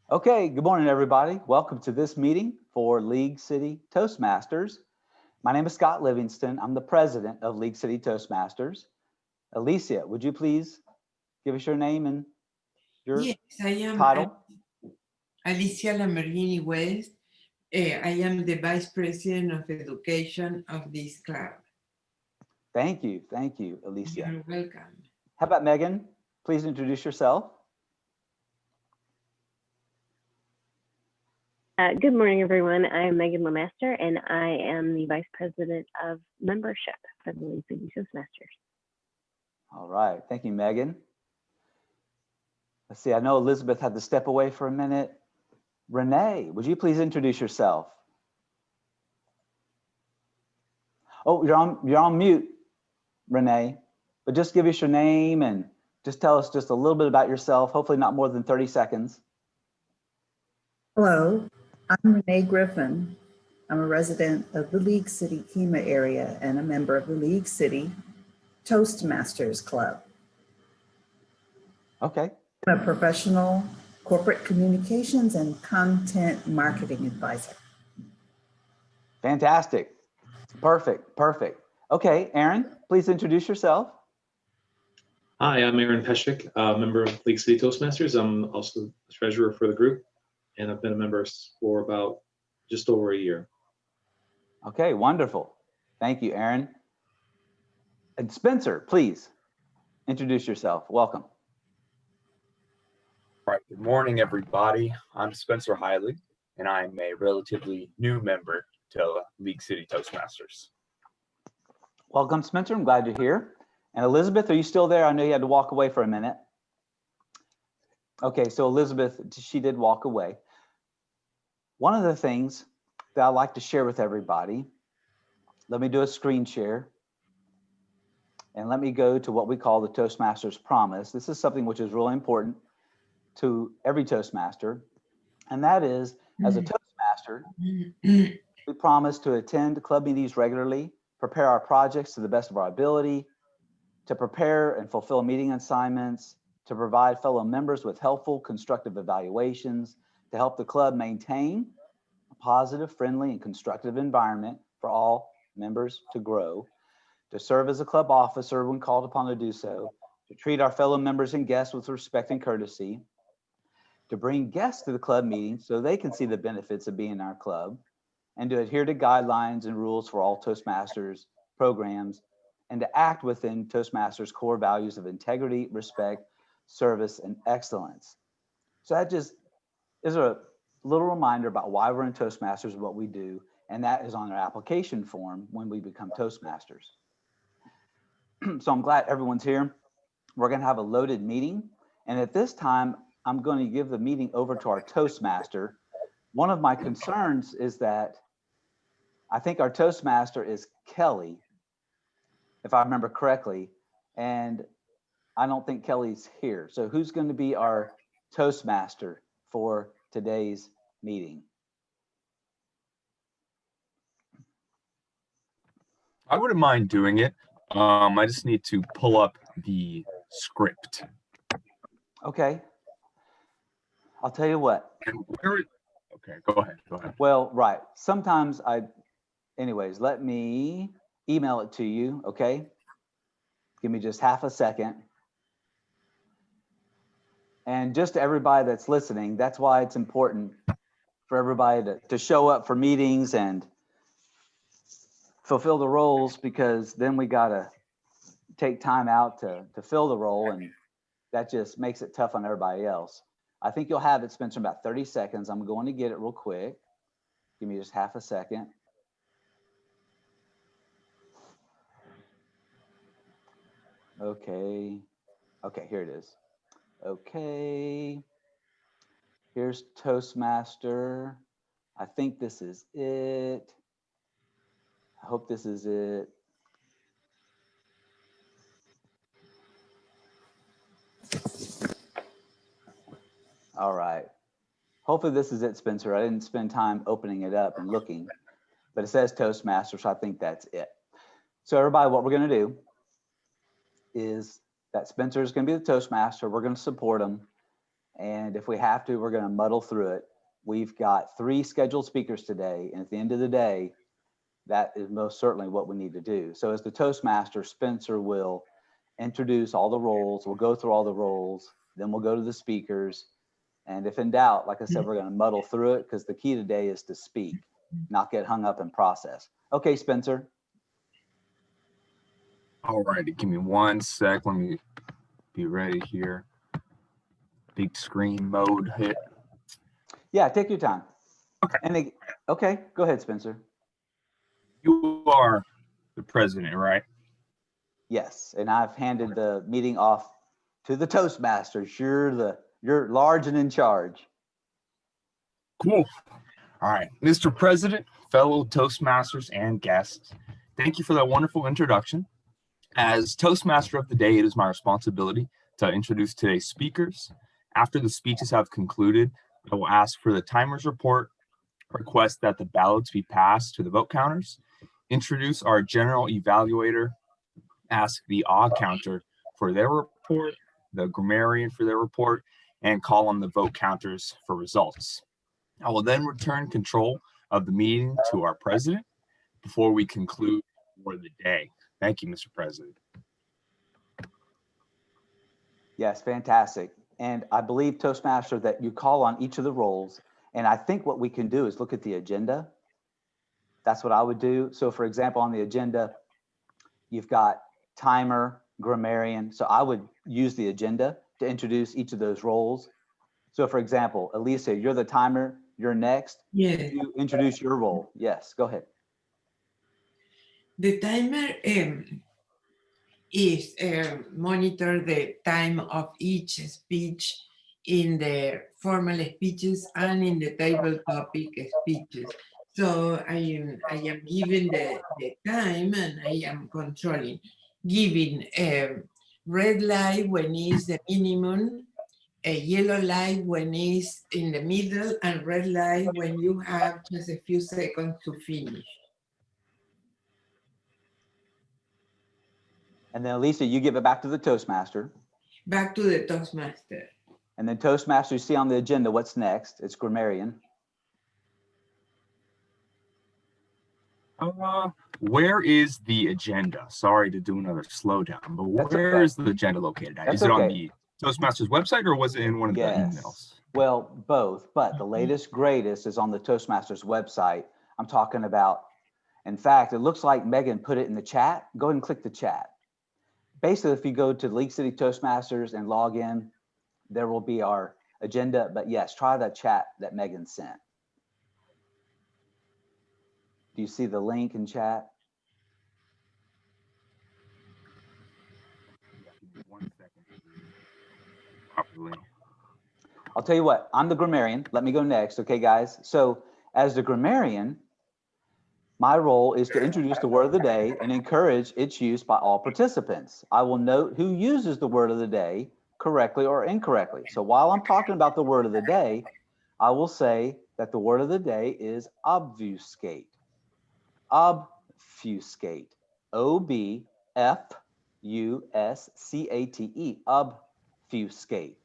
Okay, good morning, everybody. Welcome to this meeting for League City Toastmasters. My name is Scott Livingston. I'm the president of League City Toastmasters. Alicia, would you please give us your name and your Yes, I am title? Alicia Lamborghini West. I am the Vice President of Education of this club. Thank you, Alicia. You're welcome. How about Megan? Please introduce yourself. Good morning, everyone. I'm Megan Lemaster, and I am the Vice President of Membership for the League City Toastmasters. All right, thank you, Megan. Let's see, I know Elizabeth had to step away for a minute. Renee, would you please introduce yourself? Oh, you're on mute, Renee, but just give us your name and just tell us just a little bit about yourself, hopefully not more than 30 seconds. Hello, I'm Renee Griffin. I'm a resident of the League City Kemah area and a member of the League City Toastmasters Club. Okay. I'm a professional corporate communications and content marketing advisor. Fantastic. Perfect. Okay, Aaron, please introduce yourself. Hi, I'm Aaron Peshik, a member of League City Toastmasters. I'm also the treasurer for the group, and I've been a member for about just over a year. Okay, wonderful. Thank you, Aaron. And Spencer, please introduce yourself. Welcome. All right, good morning, everybody. I'm Spencer Hiley, and I'm a relatively new member to League City Toastmasters. Welcome, Spencer. I'm glad you're here. And Elizabeth, are you still there? I know you had to walk away for a minute. Okay, so Elizabeth, she did walk away. One of the things that I like to share with everybody, let me do a screen share. And let me go to what we call the Toastmasters Promise. This is something which is really important to every Toastmaster. And that is, as a Toastmaster, we promise to attend club meetings regularly, prepare our projects to the best of our ability, to prepare and fulfill meeting assignments, to provide fellow members with helpful, constructive evaluations, to help the club maintain a positive, friendly, and constructive environment for all members to grow, to serve as a club officer when called upon to do so, to treat our fellow members and guests with respect and courtesy, to bring guests to the club meeting so they can see the benefits of being in our club, and to adhere to guidelines and rules for all Toastmasters programs, and to act within Toastmasters core values of integrity, respect, service, and excellence. So that just is a little reminder about why we're in Toastmasters and what we do, and that is on our application form when we become Toastmasters. So I'm glad everyone's here. We're going to have a loaded meeting, and at this time, I'm going to give the meeting over to our Toastmaster. One of my concerns is that I think our Toastmaster is Kelly, if I remember correctly, and I don't think Kelly's here. So who's going to be our Toastmaster for today's meeting? I wouldn't mind doing it. I just need to pull up the script. Okay. I'll tell you what. Okay, go ahead. Well, right. Sometimes anyways, let me email it to you, okay? Give me just half a second. And just to everybody that's listening, that's why it's important for everybody to show up for meetings and fulfill the roles, because then we gotta take time out to fill the role, and that just makes it tough on everybody else. I think you'll have it, Spencer, in about 30 seconds. I'm going to get it real quick. Give me just half a second. Okay, here it is. Okay, here's Toastmaster. I think this is it. I hope this is it. All right. Hopefully this is it, Spencer. I didn't spend time opening it up and looking, but it says Toastmaster, so I think that's it. So everybody, what we're going to do is that Spencer is going to be the Toastmaster. We're going to support him. And if we have to, we're going to muddle through it. We've got 3 scheduled speakers today. And at the end of the day, that is most certainly what we need to do. So as the Toastmaster, Spencer will introduce all the roles. We'll go through all the roles. Then we'll go to the speakers. And if in doubt, like I said, we're going to muddle through it because the key today is to speak, not get hung up in process. Okay, Spencer. All righty, give me 1 sec. Let me be ready here. Big screen mode hit. Yeah, take your time. Okay. And okay, go ahead, Spencer. You are the president, right? Yes, and I've handed the meeting off to the Toastmasters. You're large and in charge. Cool. All right, Mr. President, fellow Toastmasters and guests, thank you for that wonderful introduction. As Toastmaster of the day, it is my responsibility to introduce today's speakers. After the speeches have concluded, I will ask for the timer's report, request that the ballots be passed to the vote counters, introduce our general evaluator, ask the odd counter for their report, the grammarian for their report, and call on the vote counters for results. I will then return control of the meeting to our president before we conclude for the day. Thank you, Mr. President. Yes, fantastic. And I believe, Toastmaster, that you call on each of the roles. And I think what we can do is look at the agenda. That's what I would do. So for example, on the agenda, you've got timer, grammarian. So I would use the agenda to introduce each of those roles. So for example, Elisa, you're the timer, you're next. Yes. You introduce your role. Yes, go ahead. The timer is monitor the time of each speech in the formal speeches and in the table topic speeches. So I am giving the time and I am controlling, giving a red light when is the minimum, a yellow light when is in the middle, and red light when you have just a few seconds to finish. And then Elisa, you give it back to the Toastmaster. Back to the Toastmaster. And then Toastmaster, you see on the agenda, what's next? It's grammarian. Where is the agenda? Sorry to do another slowdown, but That's where okay. is the agenda located at? That's Is it on okay. the Toastmasters website or was it in one of the Yes. emails? Well, both, but the latest greatest is on the Toastmasters website. I'm talking about, in fact, it looks like Megan put it in the chat. Go ahead and click the chat. Basically, if you go to League City Toastmasters and log in, there will be our agenda. But yes, try that chat that Megan sent. Do you see the link in chat? Give me 1 second. Properly. I'll tell you what, I'm the grammarian. Let me go next. Okay, guys. So as the grammarian, my role is to introduce the word of the day and encourage its use by all participants. I will note who uses the word of the day correctly or incorrectly. So while I'm talking about the word of the day, I will say that the word of the day is obfuscate. Obfuscate. O-B-F-U-S-C-A-T-E. Obfuscate.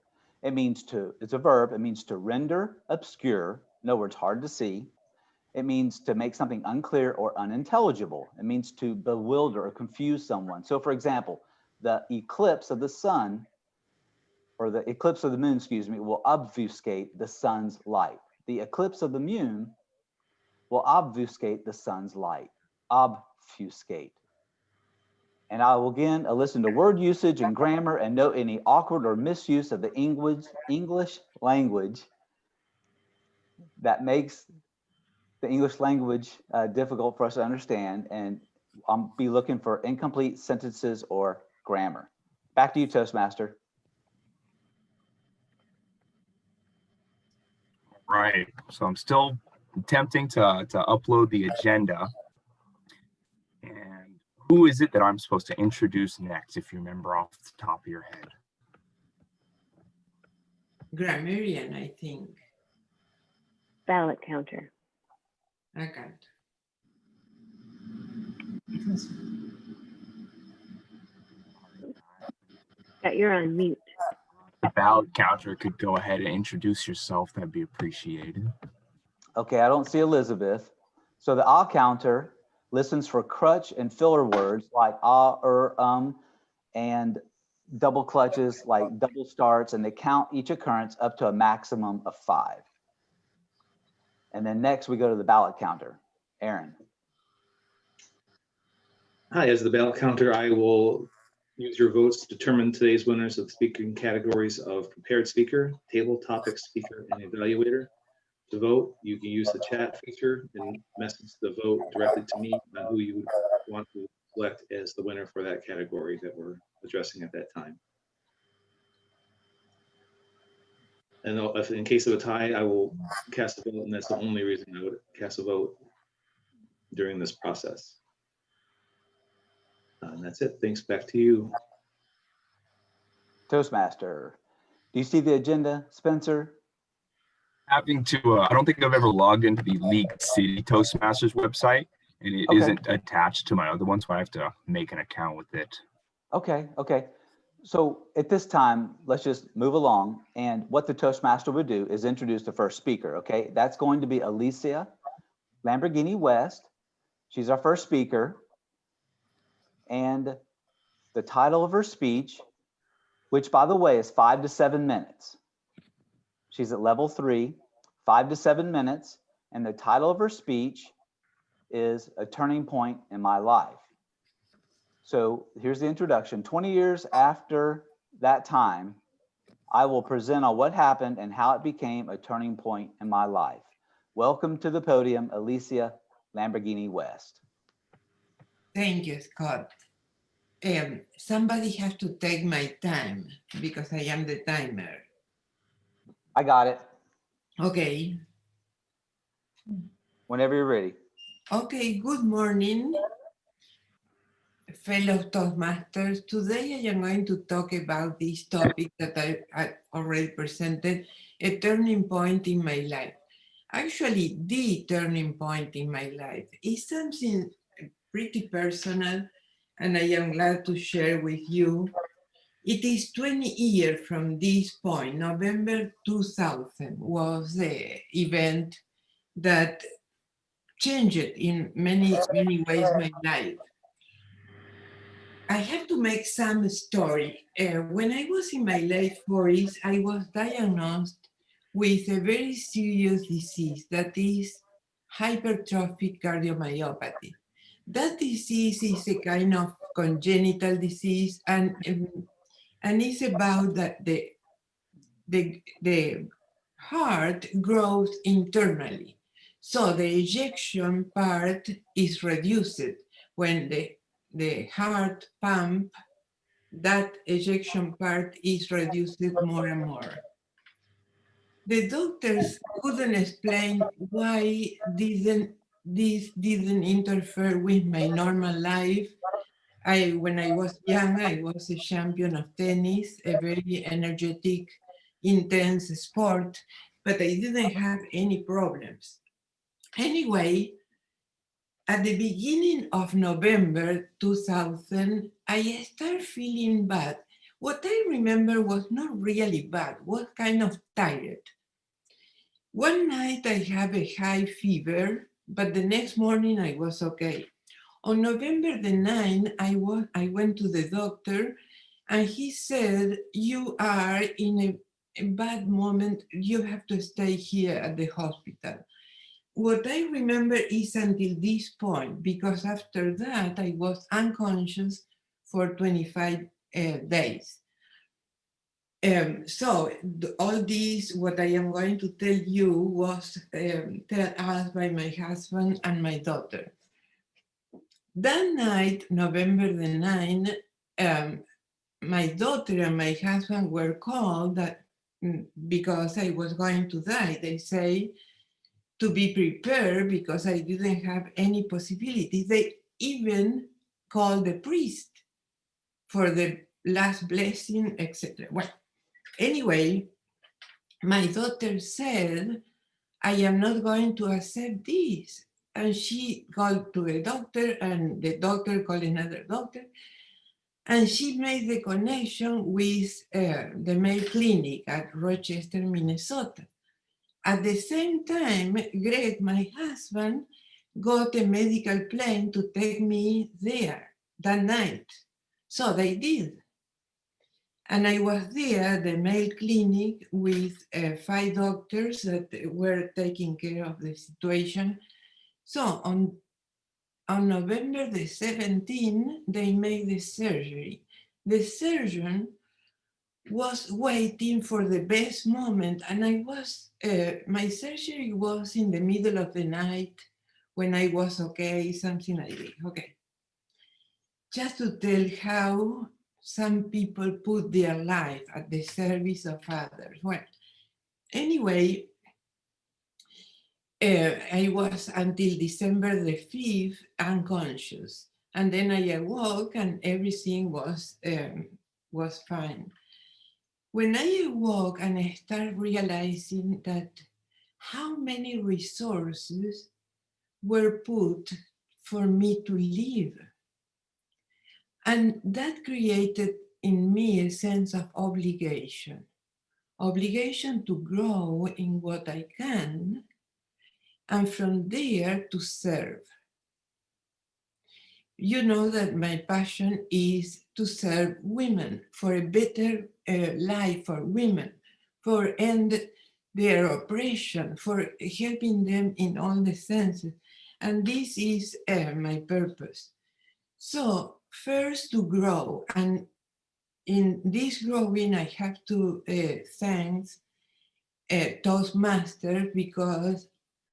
It means to, it's a verb. It means to render obscure. In other words, hard to see. It means to make something unclear or unintelligible. It means to bewilder or confuse someone. So for example, the eclipse of the sun, or the eclipse of the moon, excuse me, will obfuscate the sun's light. The eclipse of the moon will obfuscate the sun's light. Obfuscate. And I will again listen to word usage and grammar and note any awkward or misuse of the English language that makes the English language difficult for us to understand, and I'll be looking for incomplete sentences or grammar. Back to you, Toastmaster. Right. So I'm still attempting to upload the agenda. And who is it that I'm supposed to introduce next, if you remember off the top of your head? Grammarian, I think. Ballot counter. I can't. You're on mute. ballot counter could go ahead and introduce yourself, that'd be appreciated. Okay, I don't see Elizabeth. So the ah counter listens for crutch and filler words like and double clutches like double starts, and they count each occurrence up to a maximum of 5. And then next we go to the ballot counter. Aaron. Hi, as the ballot counter, I will use your votes to determine today's winners of the speaking categories of prepared speaker, table topic speaker, and evaluator. To vote, you can use the chat feature and message the vote directly to me on who you want to select as the winner for that category that we're addressing at that time. And if in case of a tie, I will cast a vote, and that's the only reason I would cast a vote during this process. And that's it. Thanks. Back to you. Toastmaster. Do you see the agenda, Spencer? Having to, I don't think I've ever logged into the League City Toastmasters website, and it Okay. not attached to my other one, so I have to make an account with it. Okay. So at this time, let's just move along. And what the Toastmaster would do is introduce the first speaker. Okay, that's going to be Alicia Lamborghini West. She's our first speaker. And the title of her speech, which by the way is 5 to 7 minutes. She's at level 3, 5 to 7 minutes. And the title of her speech is A Turning Point in My Life. So here's the introduction. 20 years after that time, I will present on what happened and how it became a turning point in my life. Welcome to the podium, Alicia Lamborghini West. Thank you, Scott. Somebody has to take my time because I am the timer. I got it. Okay. Whenever you're ready. Okay, good morning, fellow Toastmasters. Today I am going to talk about this topic that I already presented, a turning point in my life. Actually, the turning point in my life is something pretty personal, and I am glad to share with you. It is 20 years from this point. November 2000 was the event that changed in many ways my life. I have to make some story. When I was in my late 40s, I was diagnosed with a very serious disease that is hypertrophic cardiomyopathy. That disease is a kind of congenital disease, and it's about that the heart grows internally. So the ejection part is reduced when the heart pump, that ejection part is reduced more and more. The doctors couldn't explain why this didn't interfere with my normal life. When I was young, I was a champion of tennis, a very energetic, intense sport, but I didn't have any problems. Anyway, at the beginning of November 2000, I started feeling bad. What I remember was not really bad, was kind of tired. One night I had a high fever, but the next morning I was okay. On November the 9th, I went to the doctor, and he said, you are in a bad moment, you have to stay here at the hospital. What I remember is until this point, because after that I was unconscious for 25 days. So all this, what I am going to tell you was told us by my husband and my daughter. That night, November the 9th, my daughter and my husband were called that because I was going to die. They say to be prepared because I didn't have any possibilities. They even called the priest for the last blessing, etc. Well, anyway, my daughter said, I am not going to accept this. And she called to a doctor, and the doctor called another doctor. And she made the connection with the Mayo Clinic at Rochester, Minnesota. At the same time, Greg, my husband, got a medical plane to take me there that night. So they did. And I was there at the Mayo Clinic with 5 doctors that were taking care of the situation. So on November the 17th, they made the surgery. The surgeon was waiting for the best moment, and I was, my surgery was in the middle of the night when I was okay, something like that, okay. Just to tell how some people put their life at the service of others. Well, anyway, I was until December the 5th unconscious, and then I awoke and everything was fine. When I awoke and I started realizing that how many resources were put for me to live. And that created in me a sense of obligation to grow in what I can, and from there to serve. You know that my passion is to serve women for a better life for women, for end their oppression, for helping them in all the senses. And this is my purpose. So first to grow, and in this growing I have to thank Toastmasters, because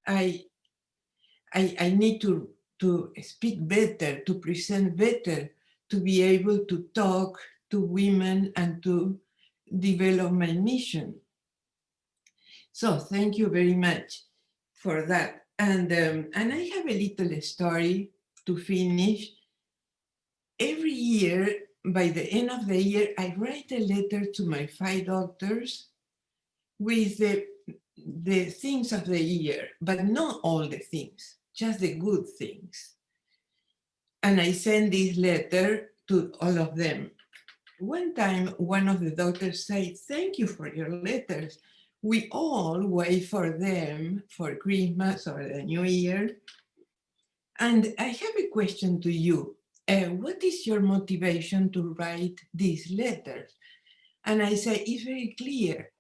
I need to speak better, to present better, to be able to talk to women and to develop my mission. So thank you very much for that. And I have a little story to finish. Every year, by the end of the year, I write a letter to my 5 doctors with the things of the year, but not all the things, just the good things. And I send this letter to all of them. One time, one of the doctors said, "Thank you for your letters. We all wait for them for Christmas or the New Year. And I have a question to you. What is your motivation to write these letters?" And I say, it's very clear.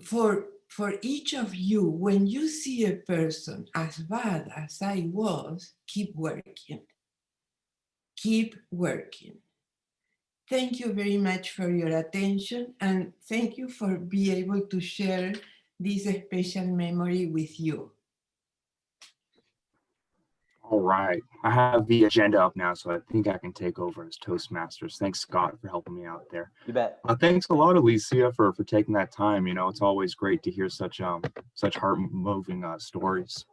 For each of you, when you see a person as bad as I was, keep working. Keep working. Thank you very much for your attention, and thank you for being able to share this special memory with you. All right, I have the agenda up now, so I think I can take over as Toastmasters. Thanks, Scott, for helping me out there. You bet. Thanks a lot, Alicia, for taking that time. You know, it's always great to hear such heart-moving stories.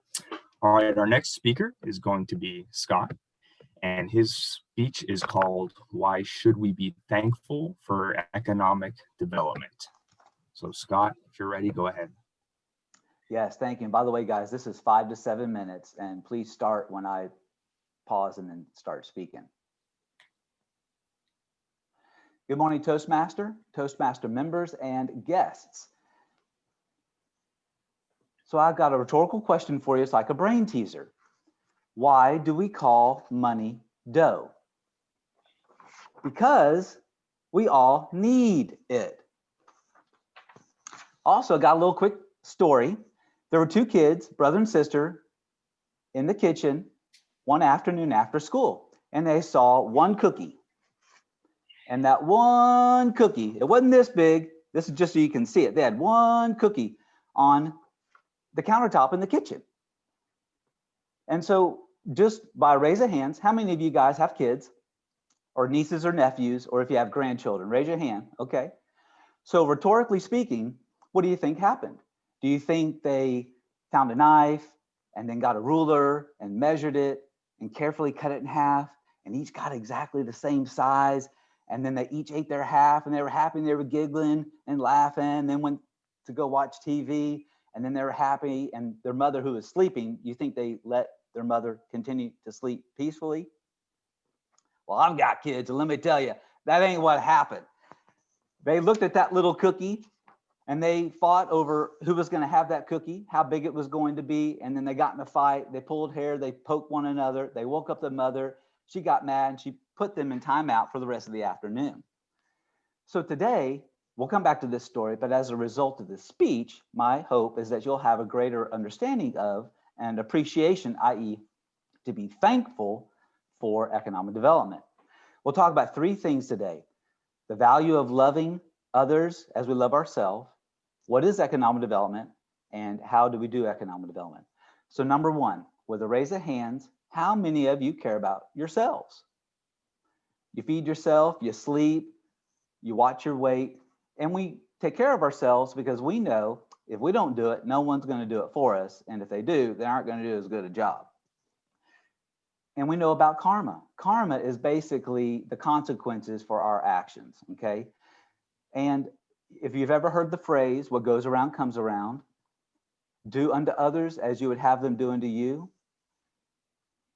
All right, our next speaker is going to be Scott, and his speech is called "Why Should We Be Thankful for Economic Development?" So, Scott, if you're ready, go ahead. Yes, thank you. And by the way, guys, this is 5 to 7 minutes, and please start when I pause and then start speaking. Good morning, Toastmaster members, and guests. So I've got a rhetorical question for you. It's like a brain teaser. Why do we call money dough? Because we all need it. Also, got a little quick story. There were 2 kids, brother and sister, in the kitchen one afternoon after school, and they saw one cookie. And that one cookie, it wasn't this big. This is just so you can see it. They had one cookie on the countertop in the kitchen. And so just by raise of hands, how many of you guys have kids or nieces or nephews, or if you have grandchildren? Raise your hand. Okay. So rhetorically speaking, what do you think happened? Do you think they found a knife and then got a ruler and measured it and carefully cut it in half, and each got exactly the same size, and then they each ate their half, and they were happy, and they were giggling and laughing, and then went to go watch TV, and then they were happy, and their mother, who was sleeping, you think they let their mother continue to sleep peacefully? Well, I've got kids, and let me tell you, that ain't what happened. They looked at that little cookie and they fought over who was going to have that cookie, how big it was going to be. And then they got in a fight. They pulled hair. They poked one another. They woke up the mother. She got mad and she put them in timeout for the rest of the afternoon. So today, we'll come back to this story, but as a result of this speech, my hope is that you'll have a greater understanding of and appreciation, i.e., to be thankful for economic development. We'll talk about three things today: the value of loving others as we love ourselves, what is economic development, and how do we do economic development. So number one, with a raise of hands, how many of you care about yourselves? You feed yourself, you sleep, you watch your weight, and we take care of ourselves because we know if we don't do it, no one's going to do it for us. And if they do, they aren't going to do as good a job. And we know about karma. Karma is basically the consequences for our actions, okay? And if you've ever heard the phrase, what goes around comes around, do unto others as you would have them do unto you.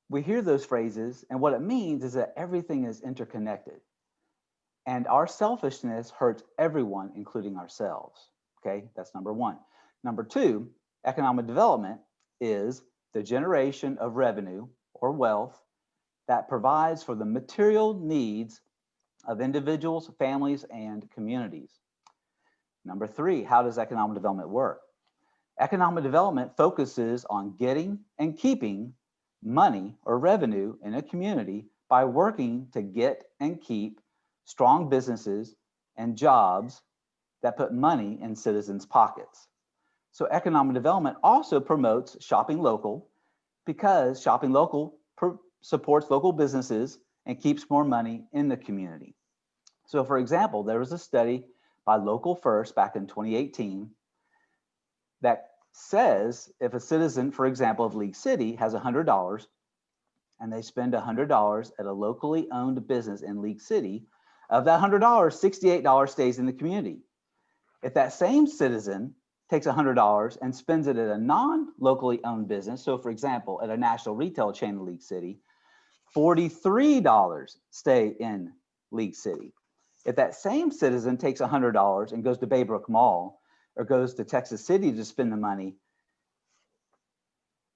We hear those phrases, and what it means is that everything is interconnected. And our selfishness hurts everyone, including ourselves, okay? That's number one. Number two, economic development is the generation of revenue or wealth that provides for the material needs of individuals, families, and communities. Number three, how does economic development work? Economic development focuses on getting and keeping money or revenue in a community by working to get and keep strong businesses and jobs that put money in citizens' pockets. So economic development also promotes shopping local, because shopping local supports local businesses and keeps more money in the community. So for example, there was a study by Local First back in 2018 that says if a citizen, for example, of League City has $100 and they spend $100 at a locally owned business in League City, of that $100, $68 stays in the community. If that same citizen takes $100 and spends it at a non-locally owned business, so for example, at a national retail chain in League City, $43 stay in League City. If that same citizen takes $100 and goes to Baybrook Mall or goes to Texas City to spend the money,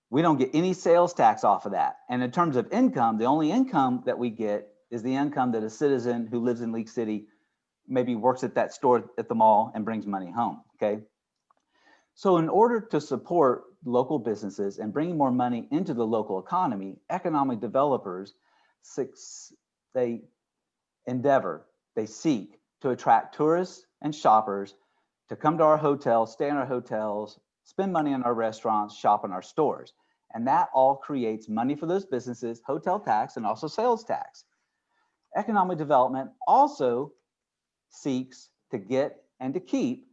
we don't get any sales tax off of that. And in terms of income, the only income that we get is the income that a citizen who lives in League City maybe works at that store at the mall and brings money home, okay? So in order to support local businesses and bring more money into the local economy, economic developers, they seek to attract tourists and shoppers to come to our hotels, stay in our hotels, spend money in our restaurants, shop in our stores. And that all creates money for those businesses, hotel tax, and also sales tax. Economic development also seeks to get and to keep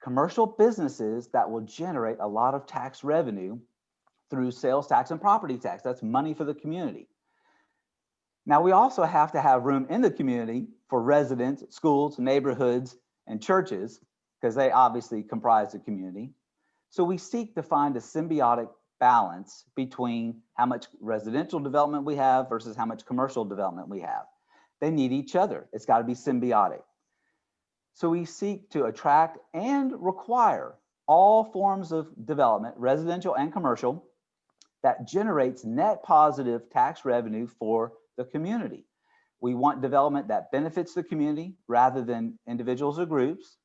commercial businesses that will generate a lot of tax revenue through sales tax and property tax. That's money for the community. Now, we also have to have room in the community for residents, schools, neighborhoods, and churches, because they obviously comprise the community. So we seek to find a symbiotic balance between how much residential development we have versus how much commercial development we have. They need each other. It's got to be symbiotic. So we seek to attract and require all forms of development, residential and commercial, that generates net positive tax revenue for the community. We want development that benefits the community rather than individuals or groups.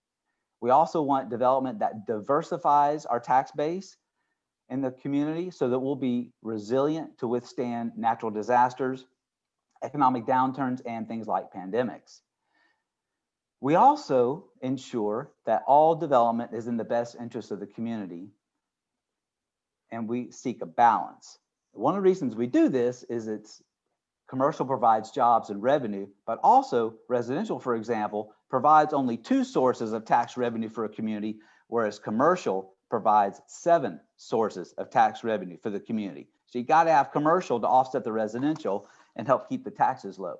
We also want development that diversifies our tax base in the community so that we'll be resilient to withstand natural disasters, economic downturns, and things like pandemics. We also ensure that all development is in the best interest of the community, and we seek a balance. One of the reasons we do this is it's commercial provides jobs and revenue, but also residential, for example, provides only 2 sources of tax revenue for a community, whereas commercial provides 7 sources of tax revenue for the community. So you got to have commercial to offset the residential and help keep the taxes low.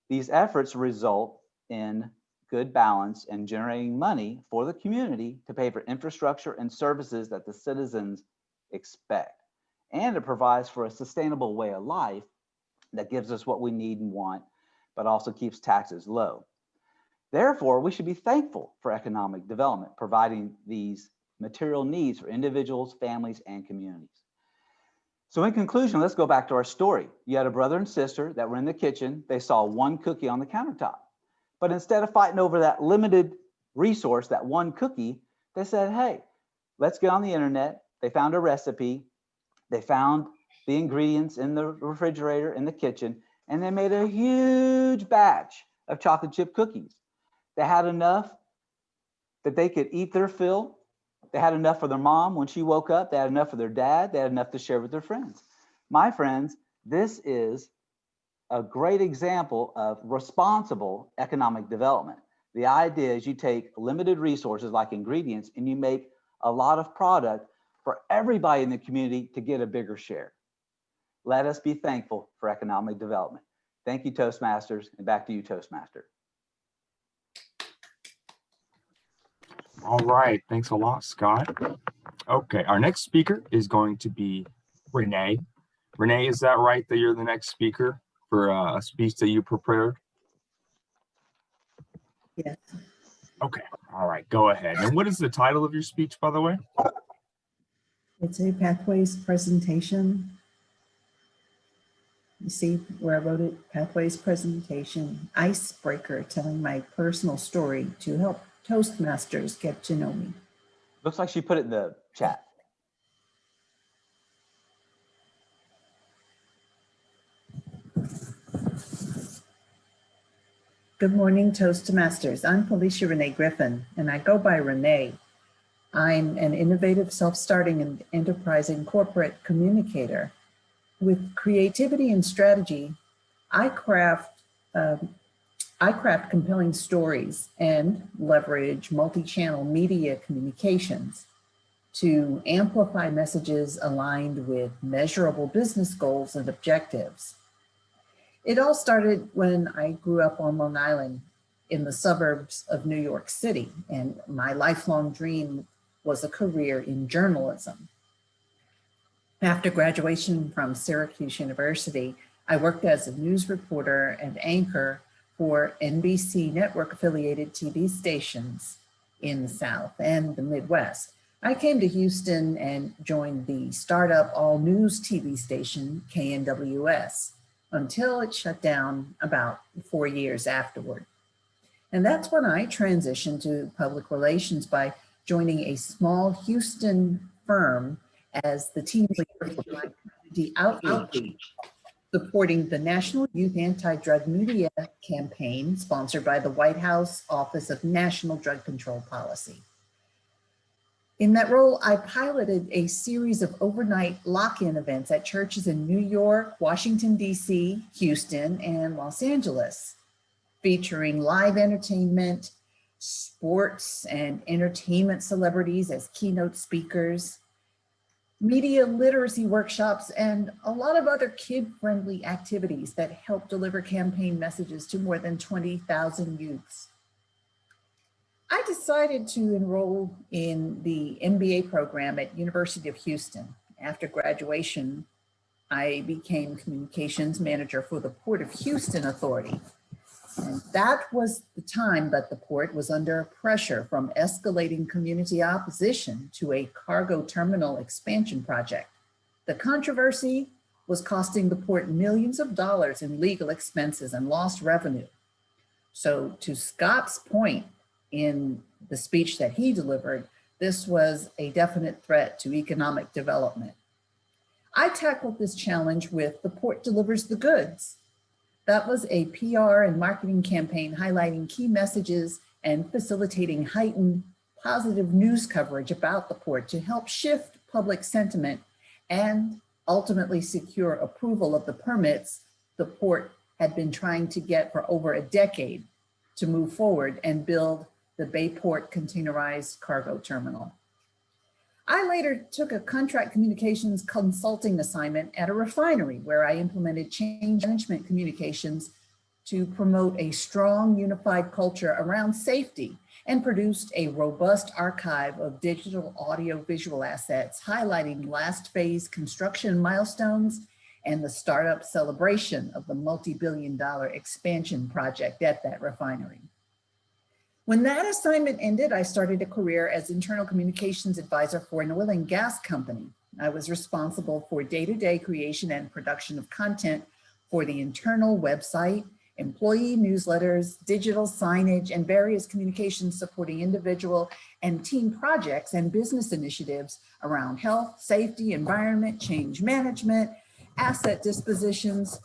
These efforts result in good balance and generating money for the community to pay for infrastructure and services that the citizens expect. And it provides for a sustainable way of life that gives us what we need and want, but also keeps taxes low. Therefore, we should be thankful for economic development, providing these material needs for individuals, families, and communities. So in conclusion, let's go back to our story. You had a brother and sister that were in the kitchen. They saw one cookie on the countertop. But instead of fighting over that limited resource, that one cookie, they said, hey, let's get on the internet. They found a recipe. They found the ingredients in the refrigerator in the kitchen, and they made a huge batch of chocolate chip cookies. They had enough that they could eat their fill. They had enough for their mom when she woke up. They had enough for their dad. They had enough to share with their friends. My friends, this is a great example of responsible economic development. The idea is you take limited resources like ingredients and you make a lot of product for everybody in the community to get a bigger share. Let us be thankful for economic development. Thank you, Toastmasters, and back to you, Toastmaster. All right, thanks a lot, Scott. Okay, our next speaker is going to be Renee. Renee, is that right that you're the next speaker for a speech that you prepared? Yes. Okay, all right, go ahead. And what is the title of your speech, by the way? It's a Pathways presentation. You see where I wrote it? Pathways presentation, icebreaker, telling my personal story to help Toastmasters get to know me. Looks like she put it in the chat. Good morning, Toastmasters. I'm Felicia Renee Griffin, and I go by Renee. I'm an innovative, self-starting, and enterprising corporate communicator. With creativity and strategy, I craft compelling stories and leverage multi-channel media communications to amplify messages aligned with measurable business goals and objectives. It all started when I grew up on Long Island in the suburbs of New York City, and my lifelong dream was a career in journalism. After graduation from Syracuse University, I worked as a news reporter and anchor for NBC network affiliated TV stations in the South and the Midwest. I came to Houston and joined the startup all news TV station KNWS until it shut down about 4 years afterward. And that's when I transitioned to public relations by joining a small Houston firm as the team leader for Black community outreach, supporting the National Youth Anti-Drug Media campaign sponsored by the White House Office of National Drug Control Policy. In that role, I piloted a series of overnight lock-in events at churches in New York, Washington, D.C., Houston, and Los Angeles, featuring live entertainment, sports and entertainment celebrities as keynote speakers, media literacy workshops, and a lot of other kid-friendly activities that help deliver campaign messages to more than 20,000 youths. I decided to enroll in the MBA program at University of Houston. After graduation, I became communications manager for the Port of Houston Authority. And that was the time that the port was under pressure from escalating community opposition to a cargo terminal expansion project. The controversy was costing the port millions of dollars in legal expenses and lost revenue. So to Scott's point in the speech that he delivered, this was a definite threat to economic development. I tackled this challenge with The Port Delivers the Goods. That was a PR and marketing campaign highlighting key messages and facilitating heightened positive news coverage about the port to help shift public sentiment and ultimately secure approval of the permits the port had been trying to get for over a decade to move forward and build the Bayport Containerized Cargo Terminal. I later took a contract communications consulting assignment at a refinery where I implemented change management communications to promote a strong, unified culture around safety and produced a robust archive of digital audio-visual assets highlighting last phase construction milestones and the startup celebration of the multi-billion-dollar expansion project at that refinery. When that assignment ended, I started a career as internal communications advisor for an oil and gas company. I was responsible for day-to-day creation and production of content for the internal website, employee newsletters, digital signage, and various communications supporting individual and team projects and business initiatives around health, safety, environment, change management, asset dispositions,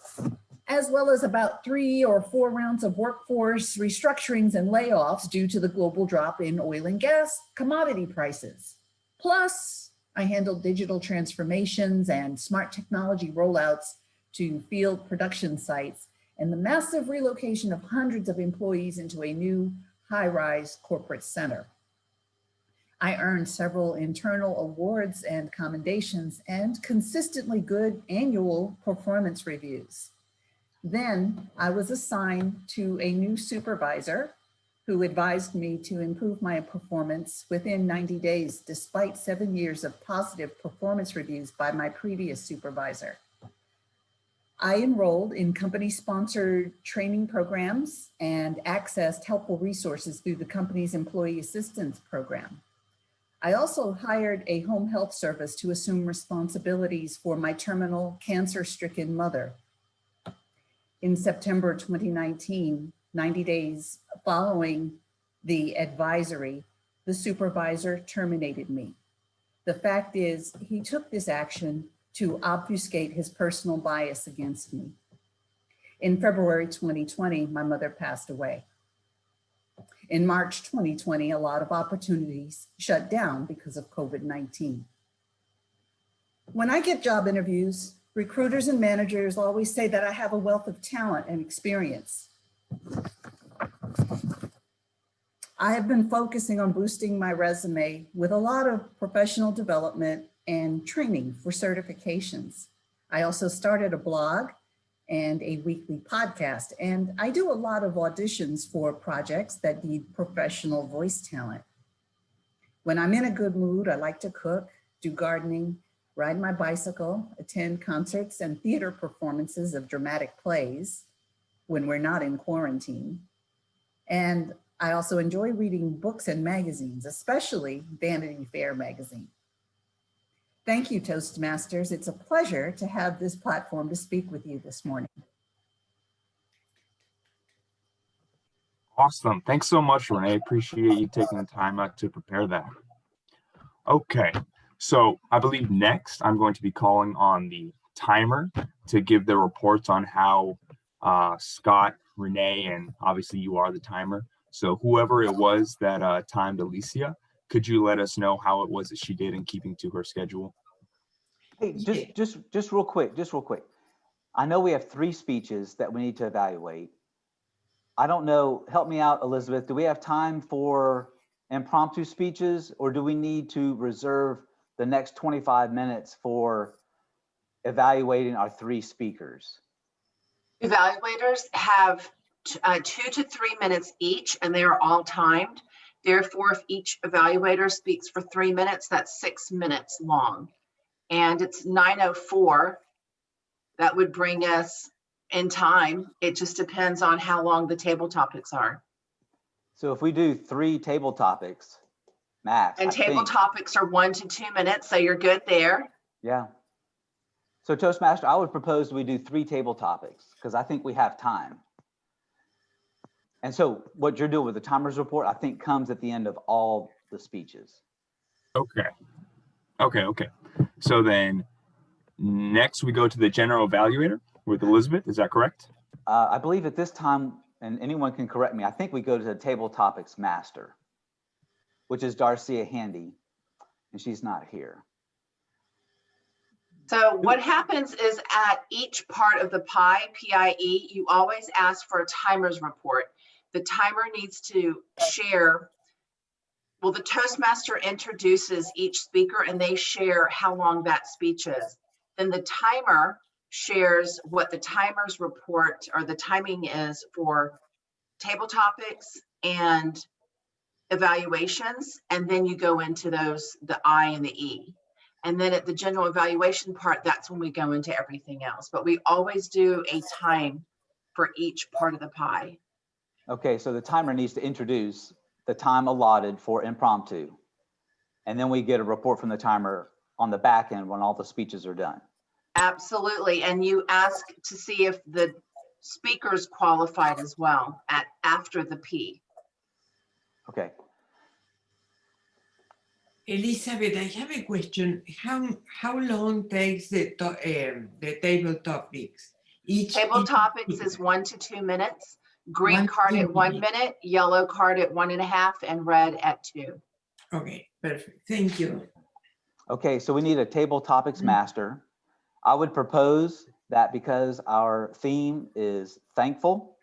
as well as about 3 or 4 rounds of workforce restructurings and layoffs due to the global drop in oil and gas commodity prices. Plus, I handled digital transformations and smart technology rollouts to field production sites and the massive relocation of hundreds of employees into a new high-rise corporate center. I earned several internal awards and commendations and consistently good annual performance reviews. Then I was assigned to a new supervisor who advised me to improve my performance within 90 days, despite 7 years of positive performance reviews by my previous supervisor. I enrolled in company-sponsored training programs and accessed helpful resources through the company's employee assistance program. I also hired a home health service to assume responsibilities for my terminal cancer-stricken mother. In September 2019, 90 days following the advisory, the supervisor terminated me. The fact is, he took this action to obfuscate his personal bias against me. In February 2020, my mother passed away. In March 2020, a lot of opportunities shut down because of COVID-19. When I get job interviews, recruiters and managers always say that I have a wealth of talent and experience. I have been focusing on boosting my resume with a lot of professional development and training for certifications. I also started a blog and a weekly podcast, and I do a lot of auditions for projects that need professional voice talent. When I'm in a good mood, I like to cook, do gardening, ride my bicycle, attend concerts and theater performances of dramatic plays when we're not in quarantine. And I also enjoy reading books and magazines, especially Vanity Fair magazine. Thank you, Toastmasters. It's a pleasure to have this platform to speak with you this morning. Awesome. Thanks so much, Renee. Appreciate you taking the time out to prepare that. Okay, so I believe next I'm going to be calling on the timer to give the reports on how Scott, Renee, and obviously you are the timer. So whoever it was that timed Alicia, could you let us know how it was that she did in keeping to her schedule? Hey, just real quick, I know we have 3 speeches that we need to evaluate. I don't know, help me out, Elizabeth. Do we have time for impromptu speeches, or do we need to reserve the next 25 minutes for evaluating our 3 speakers? Evaluators have 2 to 3 minutes each, and they are all timed. Therefore, if each evaluator speaks for 3 minutes, that's 6 minutes long. And it's 9:04. That would bring us in time. It just depends on how long the table topics are. So if we do 3 table topics, max. And table topics are 1 to 2 minutes, so you're good there. Yeah. So Toastmaster, I would propose we do 3 table topics because I think we have time. And so what you're doing with the timer's report, I think comes at the end of all the speeches. Okay. So then next we go to the general evaluator with Elizabeth. Is that correct? I believe at this time, and anyone can correct me, I think we go to the table topics master, which is Darcia Handy, and she's not here. So what happens is at each part of the PIE, you always ask for a timer's report. The timer needs to share, well, the Toastmaster introduces each speaker and they share how long that speech is. Then the timer shares what the timer's report or the timing is for table topics and evaluations. And then you go into those, the I and the E. And then at the general evaluation part, that's when we go into everything else. But we always do a time for each part of the pie. Okay, so the timer needs to introduce the time allotted for impromptu. And then we get a report from the timer on the back end when all the speeches are done. Absolutely. And you ask to see if the speakers qualified as well after the P. Okay. Elizabeth, I have a question. How long takes the table topics? Table Each topics is 1 to 2 minutes. Green 1 card to at 2 1 minutes. minute, yellow card at 1.5, and red at 2. Okay, perfect. Thank you. Okay, so we need a table topics master. I would propose that because our theme is thankful,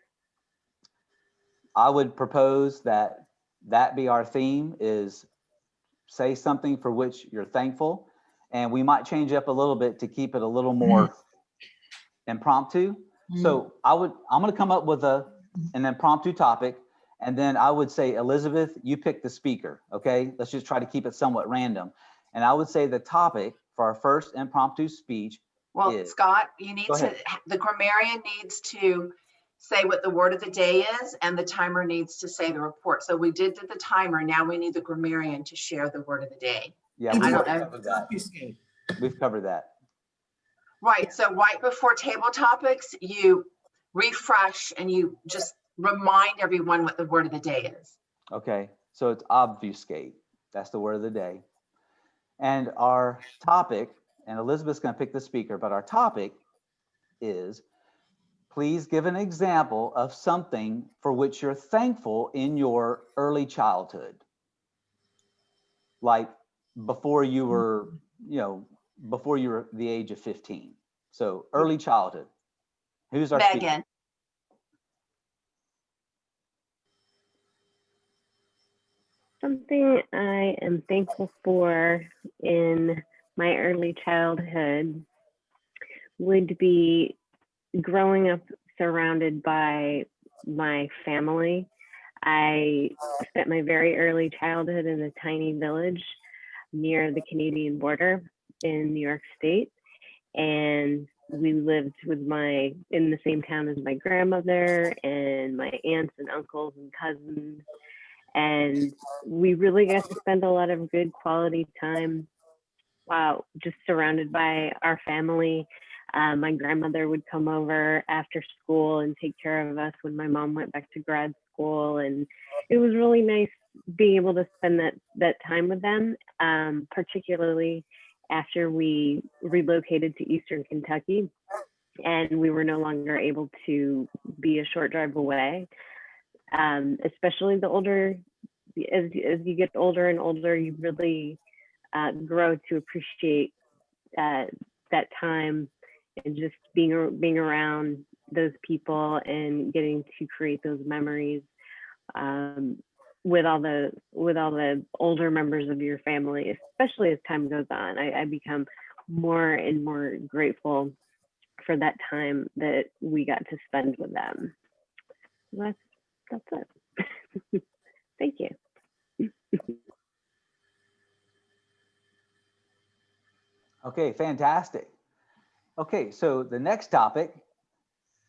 I would propose that that be our theme, is say something for which you're thankful. And we might change up a little bit to keep it a little more impromptu. So I'm going to come up with an impromptu topic, and then I would say, Elizabeth, you pick the speaker. Okay, let's just try to keep it somewhat random. And I would say the topic for our first impromptu speech Well, is, Scott, you need Go to, ahead. the grammarian needs to say what the word of the day is, and the timer needs to say the report. So we did the timer. Now we need the grammarian to share the word of the day. yeah, I we've don't know. covered that. We've covered that. Right. So right before table topics, you refresh and you just remind everyone what the word of the day is. Okay, so it's obfuscate. That's the word of the day. And our topic, and Elizabeth's going to pick the speaker, but our topic is, please give an example of something for which you're thankful in your early childhood. Like before you were, before you were the age of 15. So early childhood. Who's our speaker? Megan. Something I am thankful for in my early childhood would be growing up surrounded by my family. I spent my very early childhood in a tiny village near the Canadian border in New York State. And we lived in the same town as my grandmother and my aunts and uncles and cousins. And we really got to spend a lot of good quality time just surrounded by our family. My grandmother would come over after school and take care of us when my mom went back to grad school. And it was really nice being able to spend that time with them, particularly after we relocated to Eastern Kentucky and we were no longer able to be a short drive away. Especially the older, as you get older and older, you really grow to appreciate that time and just being around those people and getting to create those memories with all the older members of your family, especially as time goes on. I become more and more grateful for that time that we got to spend with them. That's it. Thank you. Okay, fantastic. Okay, so the next topic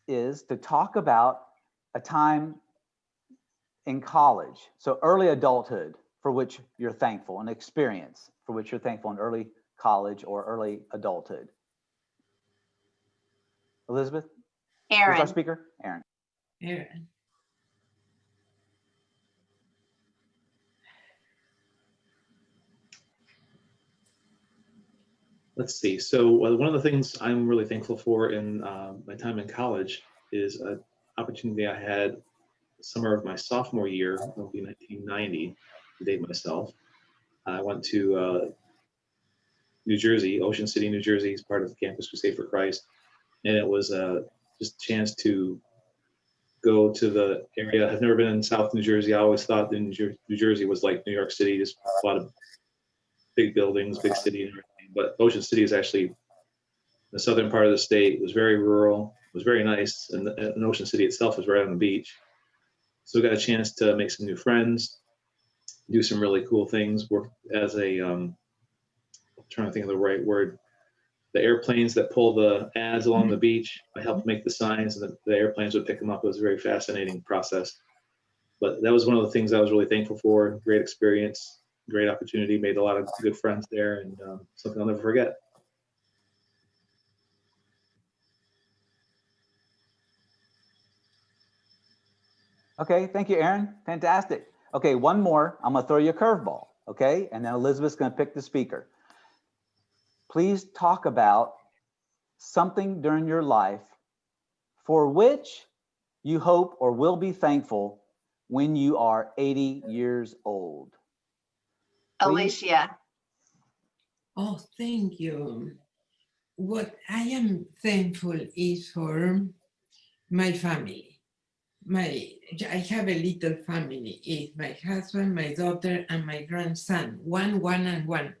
is to talk about a time in college. So early adulthood for which you're thankful, an experience for which you're thankful in early college or early adulthood. Elizabeth? Who's our Aaron. speaker? Aaron. Aaron. Let's see. So one of the things I'm really thankful for in my time in college is an opportunity I had summer of my sophomore year, it'll be 1990, to date myself. I went to New Jersey, Ocean City, New Jersey, as part of the Campus Crusade for Christ. And it was just a chance to go to the area. I've never been in South New Jersey. I always thought that New Jersey was like New York City, just a lot of big buildings, big city and everything. But Ocean City is actually the southern part of the state. It was very rural. It was very nice. And Ocean City itself is right on the beach. So we got a chance to make some new friends, do some really cool things, work as a trying to think of the right word. The airplanes that pull the ads along the beach. I helped make the signs, and the airplanes would pick them up. It was a very fascinating process. But that was one of the things I was really thankful for. Great experience, great opportunity, made a lot of good friends there, and something I'll never forget. Okay, thank you, Aaron. Fantastic. Okay, one more. I'm gonna throw you a curveball, okay? And then Elizabeth's gonna pick the speaker. Please talk about something during your life for which you hope or will be thankful when you are 80 years old. Please. Alicia. Oh, thank you. What I am thankful is for my family. I have a little family. It's my husband, my daughter, and my grandson. One, and one.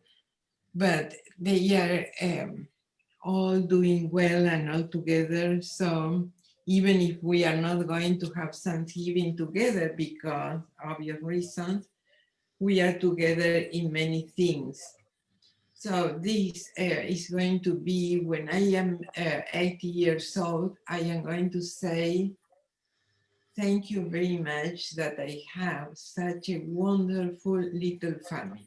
But they are all doing well and all together. So even if we are not going to have Thanksgiving together because obvious reasons, we are together in many things. So this is going to be when I am 80 years old, I am going to say, thank you very much that I have such a wonderful little family.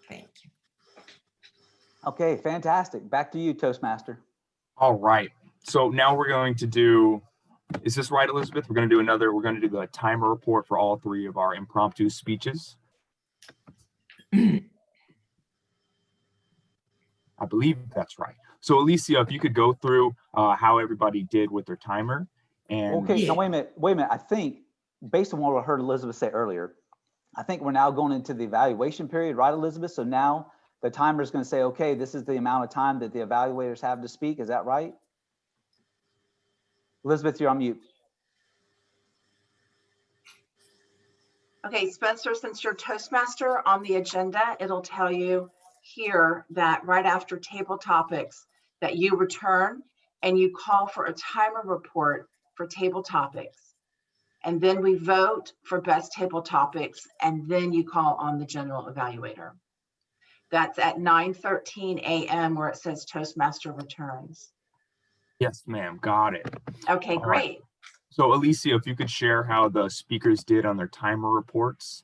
Thank you. Okay, fantastic. Back to you, Toastmaster. All right. So now we're going to do, is this right, Elizabeth? We're going to do the timer report for all three of our impromptu speeches. I believe that's right. So Alicia, if you could go through how everybody did with their timer. And Okay, Yeah. now wait a minute. I think based on what I heard Elizabeth say earlier, I think we're now going into the evaluation period, right, Elizabeth? So now the timer is going to say, okay, this is the amount of time that the evaluators have to speak. Is that right? Elizabeth, you're on mute. Okay, Spencer, since you're Toastmaster on the agenda, it'll tell you here that right after table topics that you return and you call for a timer report for table topics. And then we vote for best table topics, and then you call on the general evaluator. That's at 9:13 a.m. where it says Toastmaster returns. yes, ma'am, got it. Okay, All right. great. So Alicia, if you could share how the speakers did on their timer reports.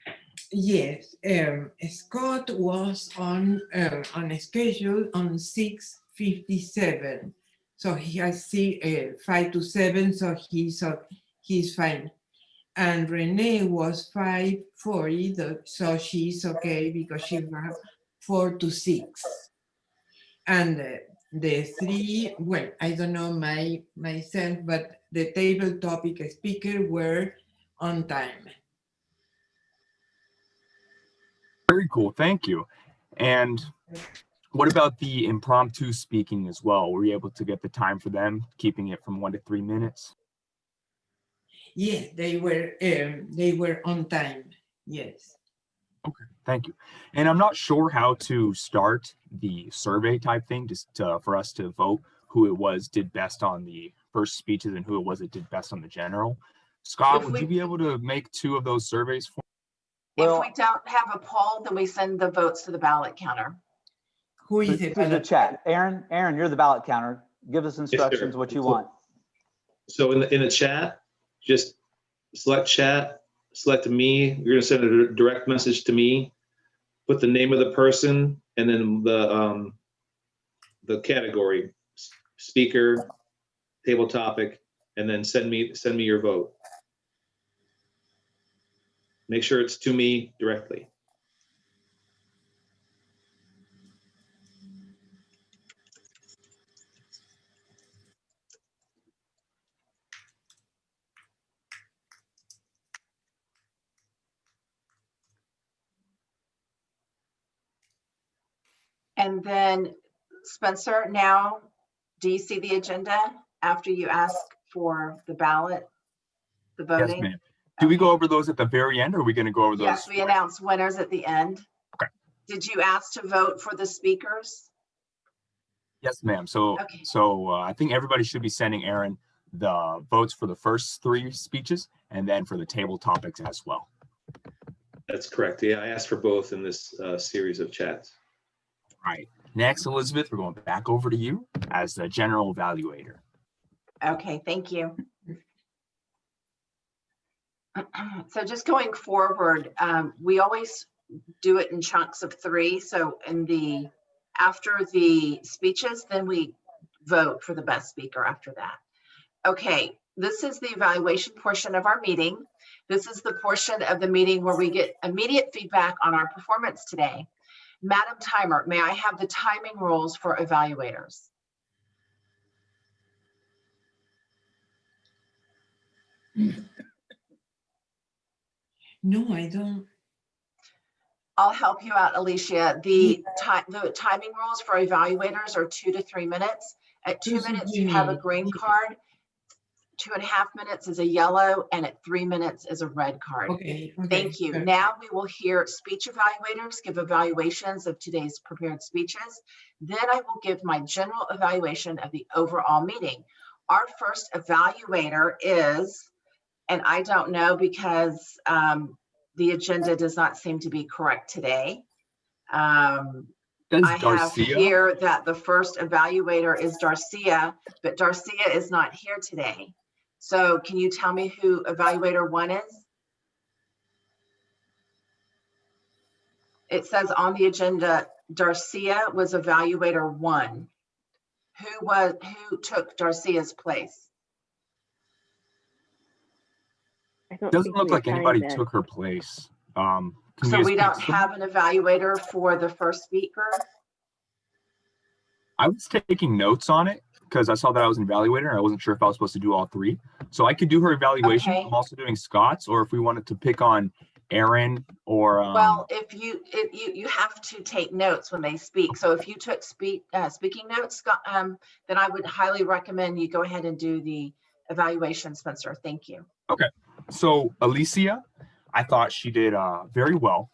Yes, Scott was on a schedule on 6:57, so he has 5 to 7, so he's fine. And Renee was 5:40, so she's okay because she was 4 to 6. And the three, well, I don't know myself, but the table topic speaker were on time. Very cool, thank you. And what about the impromptu speaking as well? Were you able to get the time for them, keeping it from 1 to 3 minutes? Yeah, they were on time. Yes. Okay, thank you. And I'm not sure how to start the survey type thing, just for us to vote who it was did best on the first speeches and who it was that did best on the general. Scott, would you be able to make 2 of those surveys for me? If we don't have a poll, then we send the votes to the ballot counter. Who is Through the chat. Aaron, you're the ballot counter. Give us instructions what you want. So in the chat, just select chat, select me. You're going to send a direct message to me. Put the name of the person and then the category, speaker, table topic, and then send me your vote. Make sure it's to me directly. And then Spencer, now, do you see the agenda after you ask for the ballot, the voting? Yes, ma'am. Do we go over those at the very end, or are we going to go over those? Yes, we announce winners at the end. Okay. Did you ask to vote for the speakers? Yes, ma'am. So, Okay. I think everybody should be sending Aaron the votes for the first 3 speeches and then for the table topics as well. That's correct. Yeah, I asked for both in this series of chats. All right. Next, Elizabeth, we're going back over to you as the general evaluator. Okay, thank you. So just going forward, we always do it in chunks of 3. So after the speeches, then we vote for the best speaker after that. Okay, this is the evaluation portion of our meeting. This is the portion of the meeting where we get immediate feedback on our performance today. Madam Timer, may I have the timing rules for evaluators? No, I don't. I'll help you out, Alicia. The timing rules for evaluators are 2 to 3 minutes. At 2 minutes, you have a green card. 2.5 minutes is a yellow, and at 3 minutes is a red card. Okay. Thank you. Perfect. Now we will hear speech evaluators give evaluations of today's prepared speeches. Then I will give my general evaluation of the overall meeting. Our first evaluator is, and I don't know because the agenda does not seem to be correct today. I have here that the first evaluator is Darcia, but Darcia is not here today. So can you tell me who evaluator 1 is? It says on the agenda, Darcia was evaluator 1. Who took Darcia's place? Doesn't look like anybody took her place. So we don't have an evaluator for the first speaker? I was taking notes on it because I saw that I was an evaluator and I wasn't sure if I was supposed to do all 3. So I could do her evaluation. Okay. I'm also doing Scott's, or if we wanted to pick on Aaron or well, if you have to take notes when they speak. So if you took speaking notes, Scott, then I would highly recommend you go ahead and do the evaluation, Spencer. Thank you. Okay. So Alicia, I thought she did very well.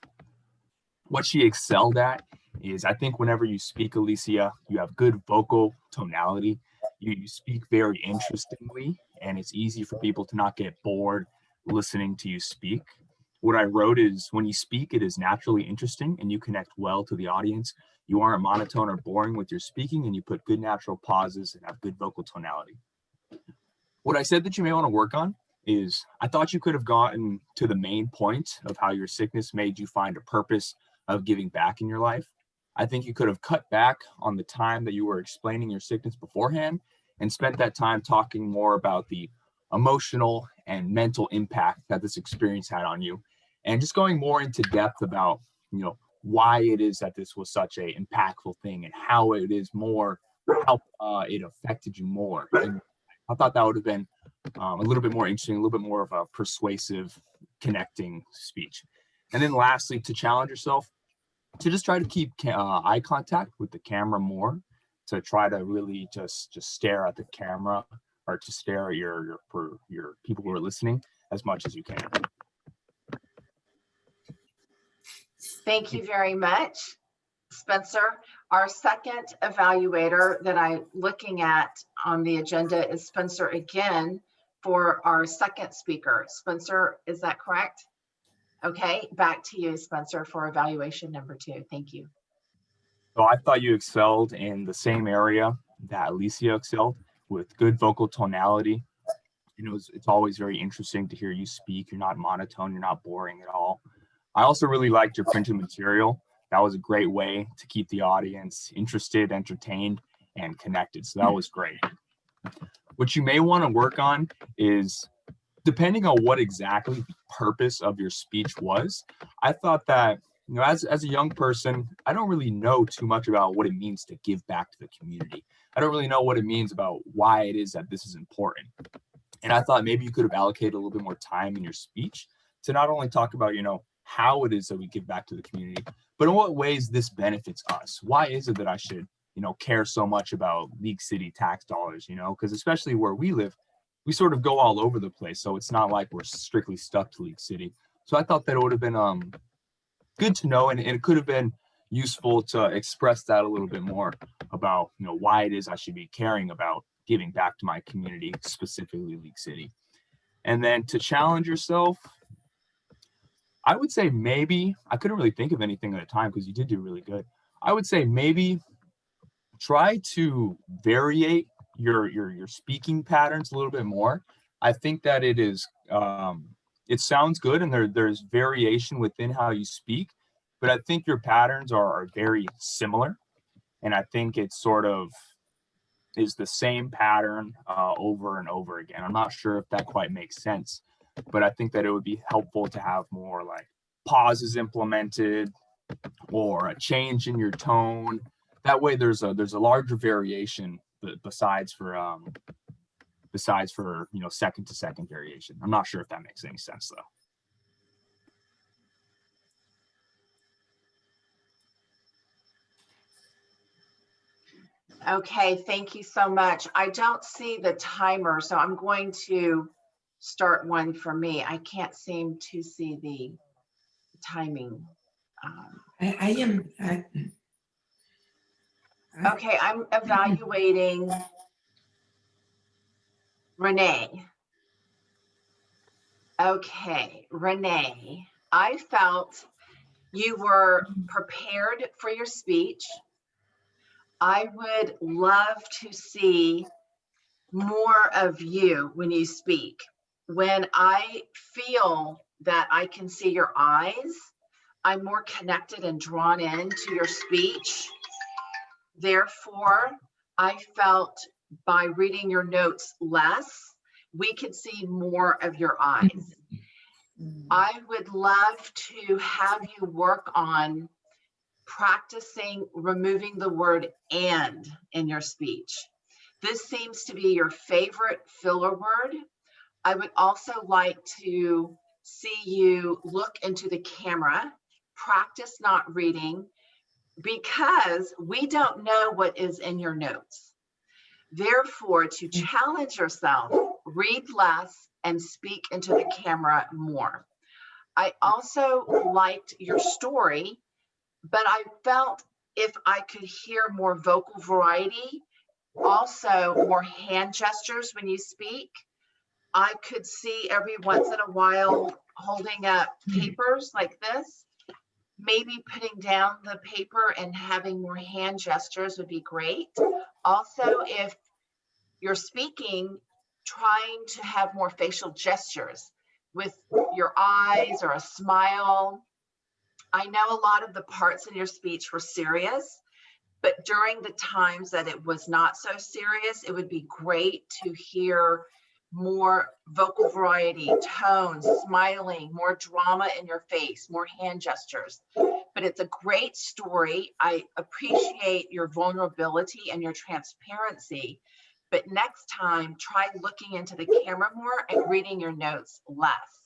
What she excelled at is, I think whenever you speak, Alicia, you have good vocal tonality. You speak very interestingly, and it's easy for people to not get bored listening to you speak. What I wrote is, when you speak, it is naturally interesting and you connect well to the audience. You aren't monotone or boring with your speaking, and you put good natural pauses and have good vocal tonality. What I said that you may want to work on is, I thought you could have gotten to the main point of how your sickness made you find a purpose of giving back in your life. I think you could have cut back on the time that you were explaining your sickness beforehand and spent that time talking more about the emotional and mental impact that this experience had on you, and just going more into depth about, why it is that this was such a impactful thing and how it is more, how it affected you more. And I thought that would have been a little bit more interesting, a little bit more of a persuasive, connecting speech. And then lastly, to challenge yourself, to just try to keep eye contact with the camera more, to try to really just stare at the camera, or to stare at your people who are listening as much as you can. Thank you very much, Spencer. Our second evaluator that I'm looking at on the agenda is Spencer again for our second speaker. Spencer, is that correct? Okay, back to you, Spencer, for evaluation number 2. Thank you. So I thought you excelled in the same area that Alicia excelled, with good vocal tonality. And it's always very interesting to hear you speak. You're not monotone, you're not boring at all. I also really liked your printed material. That was a great way to keep the audience interested, entertained, and connected. So that was great. What you may want to work on is, depending on what exactly the purpose of your speech was, I thought that, as a young person, I don't really know too much about what it means to give back to the community. I don't really know what it means about why it is that this is important. And I thought maybe you could have allocated a little bit more time in your speech to not only talk about, how it is that we give back to the community, but in what ways this benefits us. Why is it that I should, care so much about League City tax dollars, because especially where we live, we sort of go all over the place. So it's not like we're strictly stuck to League City. So I thought that it would have been good to know, and it could have been useful to express that a little bit more about, why it is I should be caring about giving back to my community, specifically League City. And then to challenge yourself, I would say maybe, I couldn't really think of anything at a time because you did do really good. I would say maybe try to variate your speaking patterns a little bit more. I think that it sounds good and there's variation within how you speak, but I think your patterns are very similar. And I think it sort of is the same pattern over and over again. I'm not sure if that quite makes sense, but I think that it would be helpful to have more like pauses implemented or a change in your tone. That way there's a larger variation besides for second to second variation. I'm not sure if that makes any sense though. Okay, thank you so much. I don't see the timer, so I'm going to start one for me. I can't seem to see the timing. Okay, I'm evaluating Renee. Okay, Renee, I felt you were prepared for your speech. I would love to see more of you when you speak. When I feel that I can see your eyes, I'm more connected and drawn into your speech. Therefore, I felt by reading your notes less, we could see more of your eyes. I would love to have you work on practicing removing the word "and" in your speech. This seems to be your favorite filler word. I would also like to see you look into the camera, practice not reading, because we don't know what is in your notes. Therefore, to challenge yourself, read less and speak into the camera more. I also liked your story, but I felt if I could hear more vocal variety, also more hand gestures when you speak. I could see every once in a while holding up papers like this. Maybe putting down the paper and having more hand gestures would be great. Also, if you're speaking, trying to have more facial gestures with your eyes or a smile. I know a lot of the parts in your speech were serious, but during the times that it was not so serious, it would be great to hear more vocal variety, tones, smiling, more drama in your face, more hand gestures. But it's a great story. I appreciate your vulnerability and your transparency. But next time, try looking into the camera more and reading your notes less.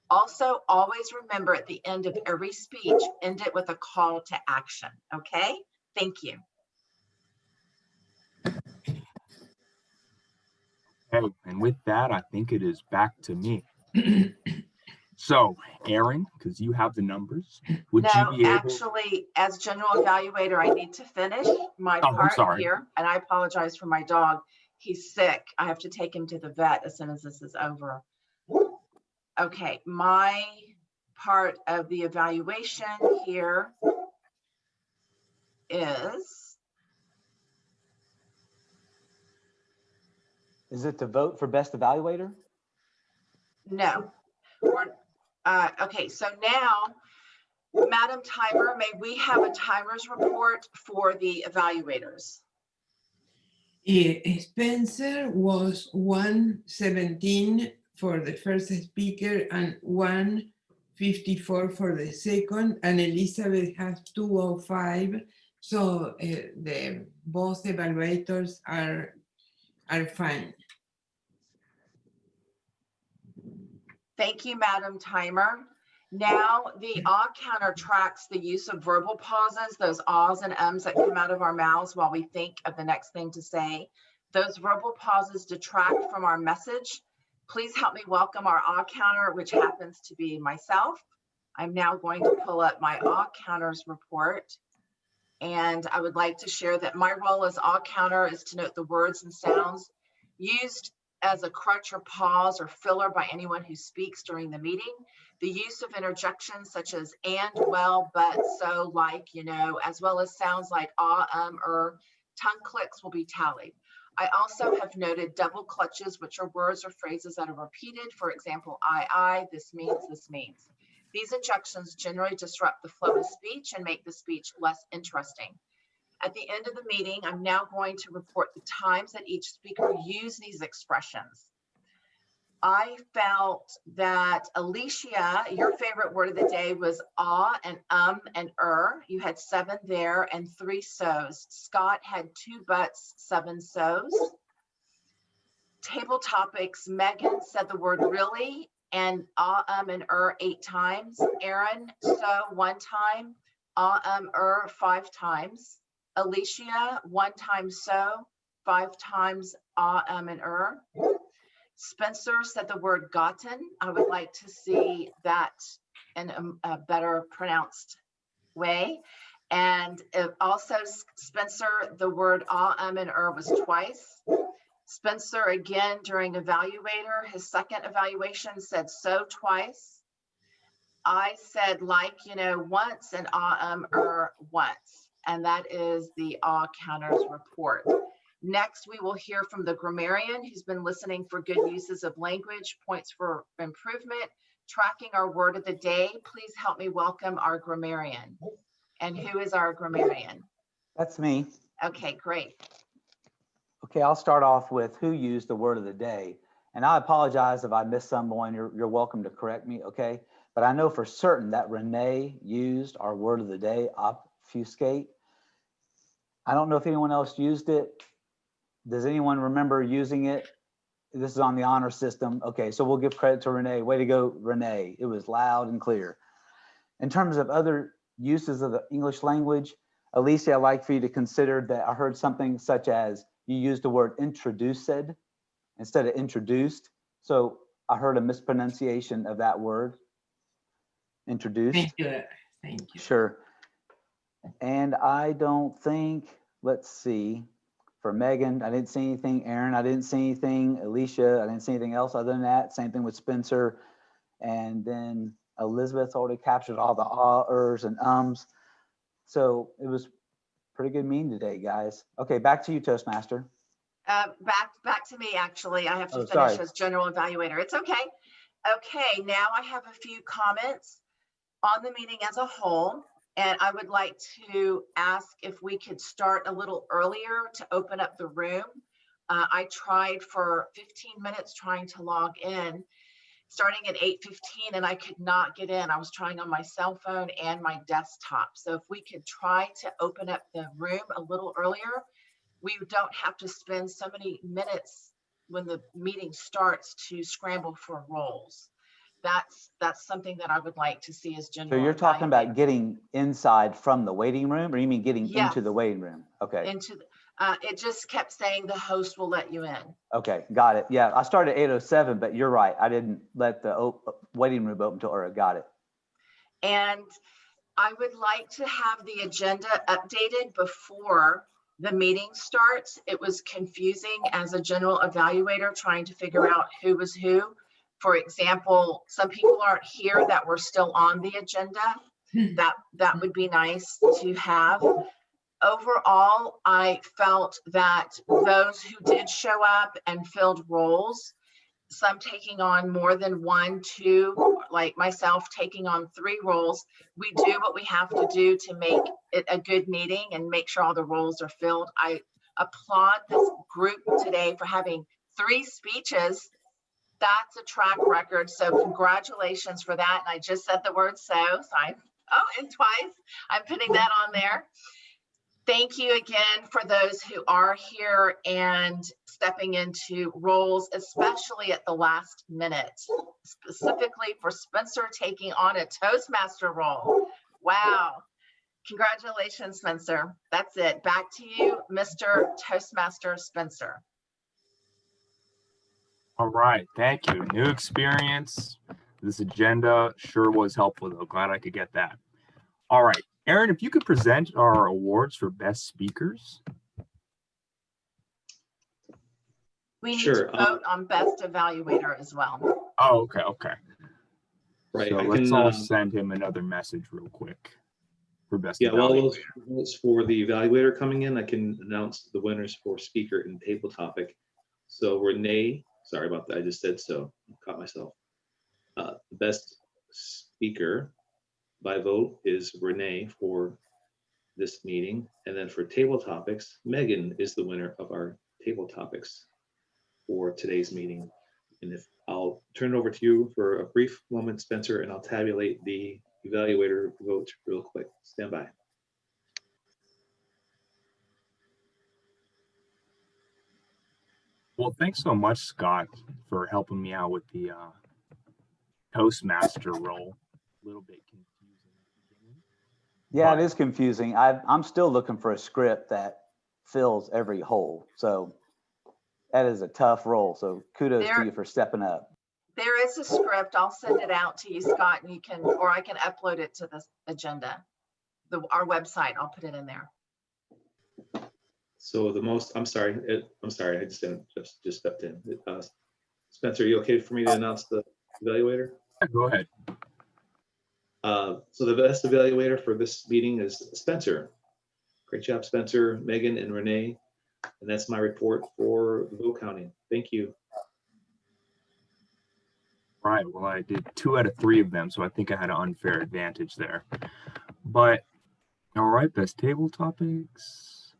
Also, always remember at the end of every speech, end it with a call to action, okay? Thank you. Okay, and with that, I think it is back to me. So, Aaron, because you have the numbers, would you be able? Actually, as general evaluator, I need to finish my part here, and I apologize for my dog. He's sick. I have to take him to the vet as soon as this is over. Okay, my part of the evaluation here is. Is it to vote for best evaluator? No. Okay, so now, Madam Timer, may we have a timer's report for the evaluators? Spencer was 117 for the first speaker and 154 for the second, and Elizabeth has 205. So both evaluators are fine. Thank you, Madam Timer. Now the awe counter tracks the use of verbal pauses, those ahs and ums that come out of our mouths while we think of the next thing to say. Those verbal pauses detract from our message. Please help me welcome our awe counter, which happens to be myself. I'm now going to pull up my awe counters report. And I would like to share that my role as awe counter is to note the words and sounds used as a crutch or pause or filler by anyone who speaks during the meeting. The use of interjections such as and, well, but, so, like, you know, as well as sounds like or, tongue clicks will be tallied. I also have noted double clutches, which are words or phrases that are repeated. For example, this means, this means. These injections generally disrupt the flow of speech and make the speech less interesting. At the end of the meeting, I'm now going to report the times that each speaker used these expressions. I felt that Alicia, your favorite word of the day was and and You had 7 there and 3 so's. Scott had 2 buts, 7 so's. Table topics, Megan said the word really and and 8 times. Aaron, so 1 time, 5 times. Alicia, 1 time so, 5 times and Spencer said the word gotten. I would like to see that in a better pronounced way. And also Spencer, the word and was twice. Spencer again during evaluator, his second evaluation said so twice. I said like, you know, once and once. And that is the counters report. Next, we will hear from the grammarian who's been listening for good uses of language, points for improvement, tracking our word of the day. Please help me welcome our grammarian. And who is our grammarian? That's me. Okay, great. Okay, I'll start off with who used the word of the day. And I apologize if I missed someone. You're welcome to correct me, okay? But I know for certain that Renee used our word of the day, obfuscate. I don't know if anyone else used it. Does anyone remember using it? This is on the honor system. Okay, so we'll give credit to Renee. Way to go, Renee. It was loud and clear. In terms of other uses of the English language, Alicia, I'd like for you to consider that I heard something such as you used the word introduced instead of introduced. So I heard a mispronunciation of that word, introduced. Thank you. Thank you. Sure. And I don't think, let's see, for Megan, I didn't see anything. Aaron, I didn't see anything. Alicia, I didn't see anything else other than that. Same thing with Spencer. And then Elizabeth already captured all the ers and ums. So it was pretty good meeting today, guys. Okay, back to you, Toastmaster. Back to me, actually. I have to finish sorry. as general evaluator. It's okay. Okay, now I have a few comments on the meeting as a whole. And I would like to ask if we could start a little earlier to open up the room. I tried for 15 minutes trying to log in, starting at 8:15, and I could not get in. I was trying on my cell phone and my desktop. So if we could try to open up the room a little earlier, we don't have to spend so many minutes when the meeting starts to scramble for roles. That's something that I would like to see as general. So you're talking about getting inside from the waiting room, or you mean getting into the waiting room? Okay. Into the, it just kept saying the host will let you in. Okay, got it. Yeah, I started at 8:07, but you're right. I didn't let the waiting room open until, got it. And I would like to have the agenda updated before the meeting starts. It was confusing as a general evaluator trying to figure out who was who. For example, some people aren't here that were still on the agenda. That would be nice to have. Overall, I felt that those who did show up and filled roles, some taking on more than 1, 2, like myself taking on 3 roles, we do what we have to do to make it a good meeting and make sure all the roles are filled. I applaud this group today for having 3 speeches. That's a track record. So congratulations for that. And I just said the word so and twice. I'm putting that on there. Thank you again for those who are here and stepping into roles, especially at the last minute, specifically for Spencer taking on a Toastmaster role. Wow. Congratulations, Spencer. That's it. Back to you, Mr. Toastmaster Spencer. All right, thank you. New experience. This agenda sure was helpful, though. Glad I could get that. All right, Aaron, if you could present our awards for best speakers. We need Sure, to vote on best evaluator as well. Oh, okay, okay. right, So I let's can, all send him another message real quick for best yeah, while those evaluator. votes for the evaluator coming in, I can announce the winners for speaker and table topic. So Renee, sorry about that, I just said so, caught myself. Best speaker by vote is Renee for this meeting. And then for table topics, Megan is the winner of our table topics for today's meeting. And if I'll turn it over to you for a brief moment, Spencer, and I'll tabulate the evaluator votes real quick. Stand by. Well, thanks so much, Scott, for helping me out with the Toastmaster role. A little bit confusing at the beginning. Yeah, But- it is confusing. I'm still looking for a script that fills every hole. So that is a tough role. So kudos to you for stepping up. There is a script. I'll send it out to you, Scott, and you can, or I can upload it to the agenda. Our website, I'll put it in there. So the most, I'm sorry, I just stepped in. Spencer, are you okay for me to announce the evaluator? Yeah, go ahead. So the best evaluator for this meeting is Spencer. Great job, Spencer, Megan, and Renee. And that's my report for the vote counting. Thank you. Right. Well, I did 2 out of 3 of them, so I think I had an unfair advantage there. But all right, best table topics.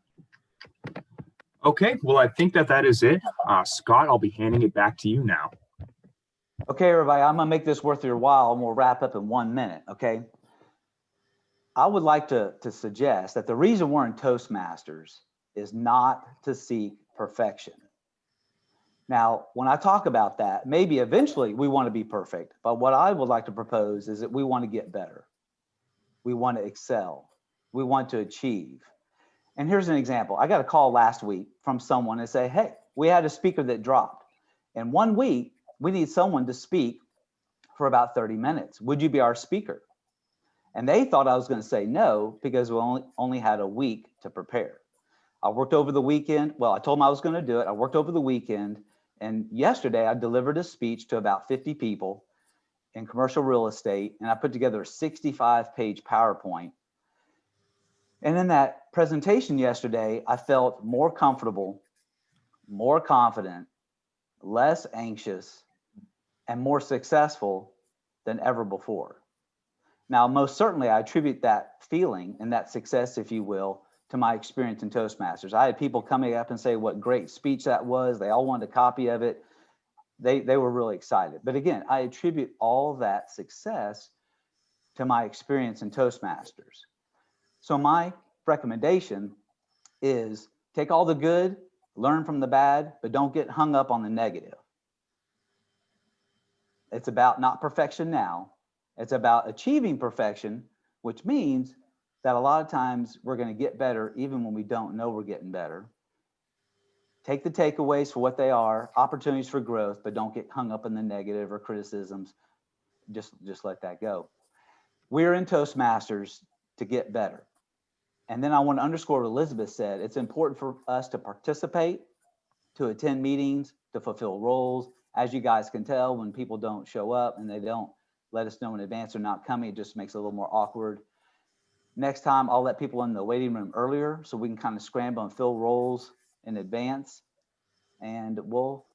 Okay. Well, I think that is it. Scott, I'll be handing it back to you now. Okay, everybody, I'm gonna make this worth your while and we'll wrap up in 1 minute, okay? I would like to suggest that the reason we're in Toastmasters is not to seek perfection. Now, when I talk about that, maybe eventually we want to be perfect, but what I would like to propose is that we want to get better. We want to excel. We want to achieve. And here's an example. I got a call last week from someone and say, hey, we had a speaker that dropped. In 1 week, we need someone to speak for about 30 minutes. Would you be our speaker? And they thought I was going to say no because we only had a week to prepare. I worked over the weekend. Well, I told them I was going to do it. I worked over the weekend. And yesterday I delivered a speech to about 50 people in commercial real estate. And I put together a 65-page PowerPoint. And in that presentation yesterday, I felt more comfortable, more confident, less anxious, and more successful than ever before. Now, most certainly, I attribute that feeling and that success, if you will, to my experience in Toastmasters. I had people coming up and say what great speech that was. They all wanted a copy of it. They were really excited. But again, I attribute all that success to my experience in Toastmasters. So my recommendation is take all the good, learn from the bad, but don't get hung up on the negative. It's about not perfection now. It's about achieving perfection, which means that a lot of times we're going to get better even when we don't know we're getting better. Take the takeaways for what they are, opportunities for growth, but don't get hung up in the negative or criticisms. Just let that go. We're in Toastmasters to get better. And then I want to underscore what Elizabeth said. It's important for us to participate, to attend meetings, to fulfill roles. As you guys can tell, when people don't show up and they don't let us know in advance they're not coming, it just makes it a little more awkward. Next time, I'll let people in the waiting room earlier so we can kind of scramble and fill roles in advance. And we'll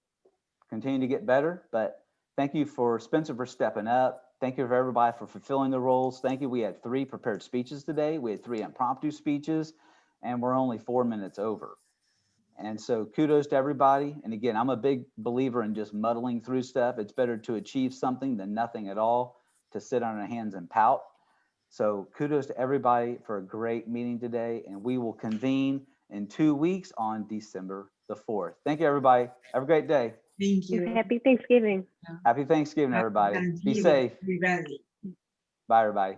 continue to get better. But thank you for Spencer for stepping up. Thank you for everybody for fulfilling the roles. Thank you. We had 3 prepared speeches today. We had 3 impromptu speeches, and we're only 4 minutes over. And so kudos to everybody. And again, I'm a big believer in just muddling through stuff. It's better to achieve something than nothing at all, to sit on our hands and pout. So kudos to everybody for a great meeting today. And we will convene in 2 weeks on December the 4th. Thank you, everybody. Have a great day. Thank you. Happy Thanksgiving. Happy Thanksgiving, everybody. Be safe. Everybody. Bye, everybody.